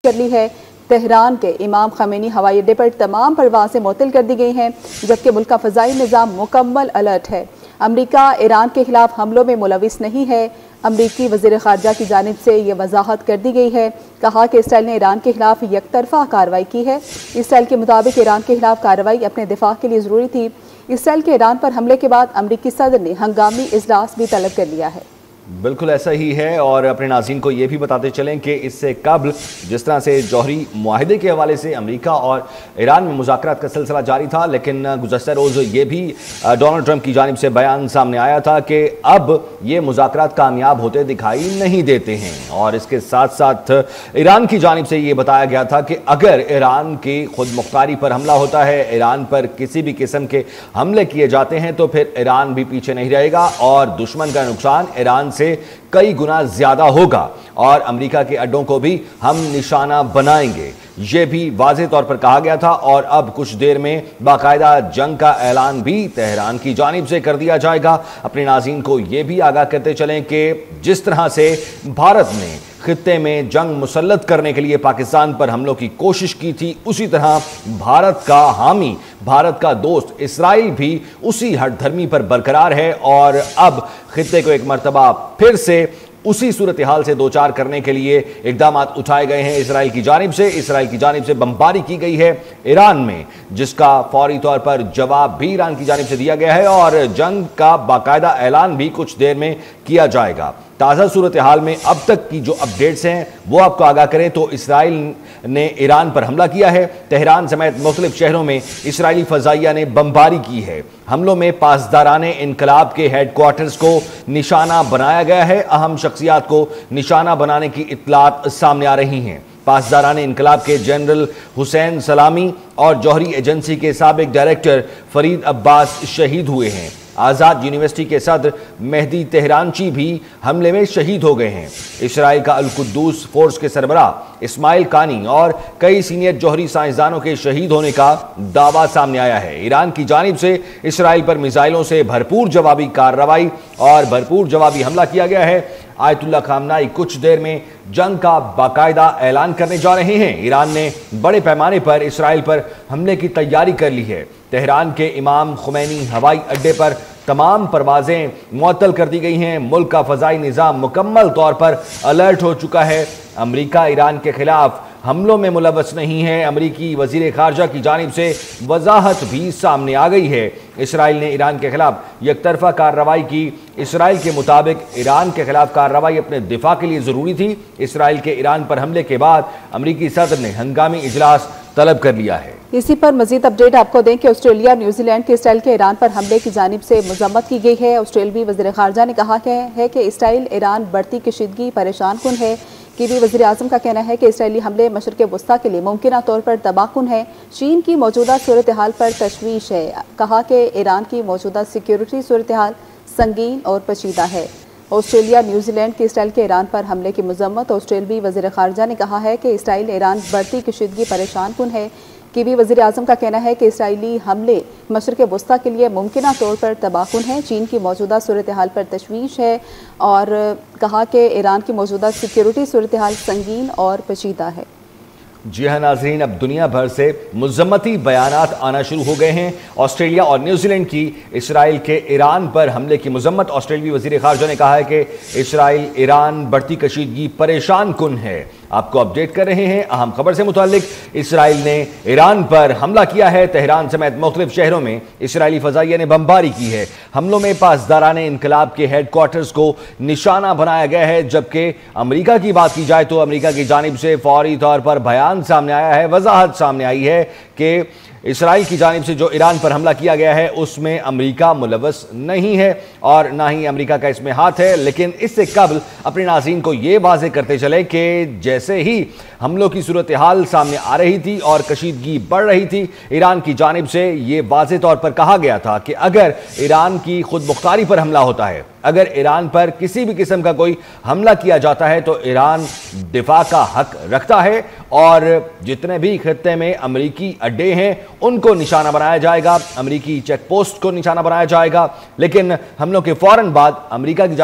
کر لی ہے۔ تہران کے امام خمینی ہوائی اڈے پر تمام پروازیں معطل کر دی گئی ہیں، جبکہ ملک کا فضائی نظام مکمل الرٹ ہے۔ امریکہ ایران کے خلاف حملوں میں ملوث نہیں ہے۔ امریکی وزیر خارجہ کی جانب سے یہ وضاحت کر دی گئی ہے۔ کہا کہ اسرائیل نے ایران کے خلاف یک طرفہ کارروائی کی ہے۔ اسرائیل کے مطابق ایران کے خلاف کارروائی اپنے دفاع کے لیے ضروری تھی۔ اسرائیل کے ایران پر حملے کے بعد امریکی صدر نے ہنگامی اجلاس بھی طلب کر لیا ہے۔ بالکل ایسا ہی ہے، اور اپنے ناظرین کو یہ بھی بتاتے چلیں کہ اس سے قبل جس طرح سے جوہری معاہدے کے حوالے سے امریکہ اور ایران میں مذاکرات کا سلسلہ جاری تھا، لیکن گزشتہ روز یہ بھی ڈونلڈ ٹرمپ کی جانب سے بیان سامنے آیا تھا کہ اب یہ مذاکرات کامیاب ہوتے دکھائی نہیں دیتے ہیں، اور اس کے ساتھ ساتھ ایران کی جانب سے یہ بتایا گیا تھا کہ اگر ایران کی خود مختاری پر حملہ ہوتا ہے، ایران پر کسی بھی قسم کے حملے کیے جاتے ہیں، تو پھر ایران بھی پیچھے نہیں رہے گا اور دشمن کا نقصان ایران سے کئی گنا زیادہ ہوگا، اور امریکہ کے اڈوں کو بھی ہم نشانہ بنائیں گے۔ یہ بھی واضح طور پر کہا گیا تھا، اور اب کچھ دیر میں باقاعدہ جنگ کا اعلان بھی تہران کی جانب سے کر دیا جائے گا۔ اپنے ناظرین کو یہ بھی آگاہ کرتے چلیں کہ جس طرح سے بھارت نے خطے میں جنگ مسلط کرنے کے لیے پاکستان پر حملوں کی کوشش کی تھی، اسی طرح بھارت کا حامی، بھارت کا دوست اسرائیل بھی اسی ہٹ دھرمی پر برقرار ہے، اور اب خطے کو ایک مرتبہ پھر سے اسی صورتحال سے دوچار کرنے کے لیے اقدامات اٹھائے گئے ہیں اسرائیل کی جانب سے بمباری کی گئی ہے ایران میں، جس کا فوری طور پر جواب بھی ایران کی جانب سے دیا گیا ہے، اور جنگ کا باقاعدہ اعلان بھی کچھ دیر میں کیا جائے گا۔ تازہ صورتحال میں اب تک کی جو اپڈیٹس ہیں وہ آپ کو آگاہ کریں تو اسرائیل نے ایران پر حملہ کیا ہے۔ تہران سمیت مختلف شہروں میں اسرائیلی فضائیہ نے بمباری کی ہے۔ حملوں میں پاسداران انقلاب کے ہیڈ کوارٹرز کو نشانہ بنایا گیا ہے۔ اہم شخصیات کو نشانہ بنانے کی اطلاعات سامنے آ رہی ہیں۔ پاسداران انقلاب کے جنرل حسین سلامی اور جوہری ایجنسی کے سابق ڈائریکٹر فرید عباس شہید ہوئے ہیں۔ آزاد یونیورسٹی کے صدر مہدی تہرانچی بھی حملے میں شہید ہو گئے ہیں۔ اسرائیل کا القدس فورس کے سربراہ اسماعیل قانی اور کئی سینئر جوہری سائنسدانوں کے شہید ہونے کا دعویٰ سامنے آیا ہے۔ ایران کی جانب سے اسرائیل پر میزائلوں سے بھرپور جوابی کارروائی اور بھرپور جوابی حملہ کیا گیا ہے۔ آیت اللہ خامنائی کچھ دیر میں جنگ کا باقاعدہ اعلان کرنے جا رہے ہیں۔ ایران نے بڑے پیمانے پر اسرائیل پر حملے کی تیاری کر لی ہے۔ تہران کے امام خمینی ہوائی اڈے پر تمام پروازیں معطل کر دی گئی ہیں۔ ملک کا فضائی نظام مکمل طور پر الرٹ ہو چکا ہے۔ امریکہ ایران کے خلاف حملوں میں ملوث نہیں ہے۔ امریکی وزیر خارجہ کی جانب سے وضاحت بھی سامنے آ گئی ہے۔ اسرائیل نے ایران کے خلاف یک طرفہ کارروائی کی۔ اسرائیل کے مطابق ایران کے خلاف کارروائی اپنے دفاع کے لیے ضروری تھی۔ اسرائیل کے ایران پر حملے کے بعد امریکی صدر نے ہنگامی اجلاس طلب کر لیا ہے۔ اسی پر مزید اپڈیٹ آپ کو دیں کہ آسٹریلیا اور نیوزی لینڈ کے اسرائیل کے ایران پر حملے کی جانب سے مذمت کی گئی ہے۔ آسٹریلوی وزیر خارجہ نے کہا ہے کہ اسرائیل ایران بڑھتی کشیدگی پریشان کن ہے۔ کیوی وزیر اعظم کا کہنا ہے کہ اسرائیلی حملے مشرق وسطیٰ کے لیے ممکنہ طور پر تباہ کن ہے۔ چین کی موجودہ صورتحال پر تشویش ہے۔ کہا کہ ایران کی موجودہ سیکیورٹی صورتحال سنگین اور پیچیدہ ہے۔ آسٹریلیا نیوزی لینڈ کے اسرائیل کے ایران پر حملے کی مذمت۔ آسٹریلوی وزیر خارجہ نے کہا ہے کہ اسرائیل ایران بڑھتی کشیدگی پریشان کن ہے۔ کیوی وزیر اعظم کا کہنا ہے کہ اسرائیلی حملے مشرق وسطیٰ کے لیے ممکنہ طور پر تباہ کن ہیں۔ چین کی موجودہ صورتحال پر تشویش ہے، اور کہا کہ ایران کی موجودہ سیکیورٹی صورتحال سنگین اور پیچیدہ ہے۔ جی ہاں ناظرین، اب دنیا بھر سے مذمتی بیانات آنا شروع ہو گئے ہیں۔ آسٹریلیا اور نیوزی لینڈ کی اسرائیل کے ایران پر حملے کی مذمت۔ آسٹریلوی وزیر خارجہ نے کہا ہے کہ اسرائیل ایران بڑھتی کشیدگی پریشان کن ہے۔ آپ کو اپڈیٹ کر رہے ہیں اہم خبر سے متعلق۔ اسرائیل نے ایران پر حملہ کیا ہے۔ تہران سمیت مختلف شہروں میں اسرائیلی فضائیہ نے بمباری کی ہے۔ حملوں میں پاسداران انقلاب کے ہیڈ کوارٹرز کو نشانہ بنایا گیا ہے، جبکہ امریکہ کی بات کی جائے تو امریکہ کی جانب سے فوری طور پر بیان سامنے آیا ہے، وضاحت سامنے آئی ہے کہ اسرائیل کی جانب سے جو ایران پر حملہ کیا گیا ہے اس میں امریکہ ملوث نہیں ہے اور نہ ہی امریکہ کا اس میں ہاتھ ہے۔ لیکن اس سے قبل اپنے ناظرین کو یہ واضح کرتے چلے کہ جیسے ہی حملوں کی صورتحال سامنے آ رہی تھی اور کشیدگی بڑھ رہی تھی، ایران کی جانب سے یہ واضح طور پر کہا گیا تھا کہ اگر ایران کی خود مختاری پر حملہ ہوتا ہے، اگر ایران پر کسی بھی قسم کا کوئی حملہ کیا جاتا ہے تو ایران دفاع کا حق رکھتا ہے، اور جتنے بھی خطے میں امریکی اڈے ہیں ان کو نشانہ بنایا جائے گا، امریکی چیک پوسٹ کو نشانہ بنایا جائے گا۔ لیکن حملوں کے فوراً بعد امریکہ کی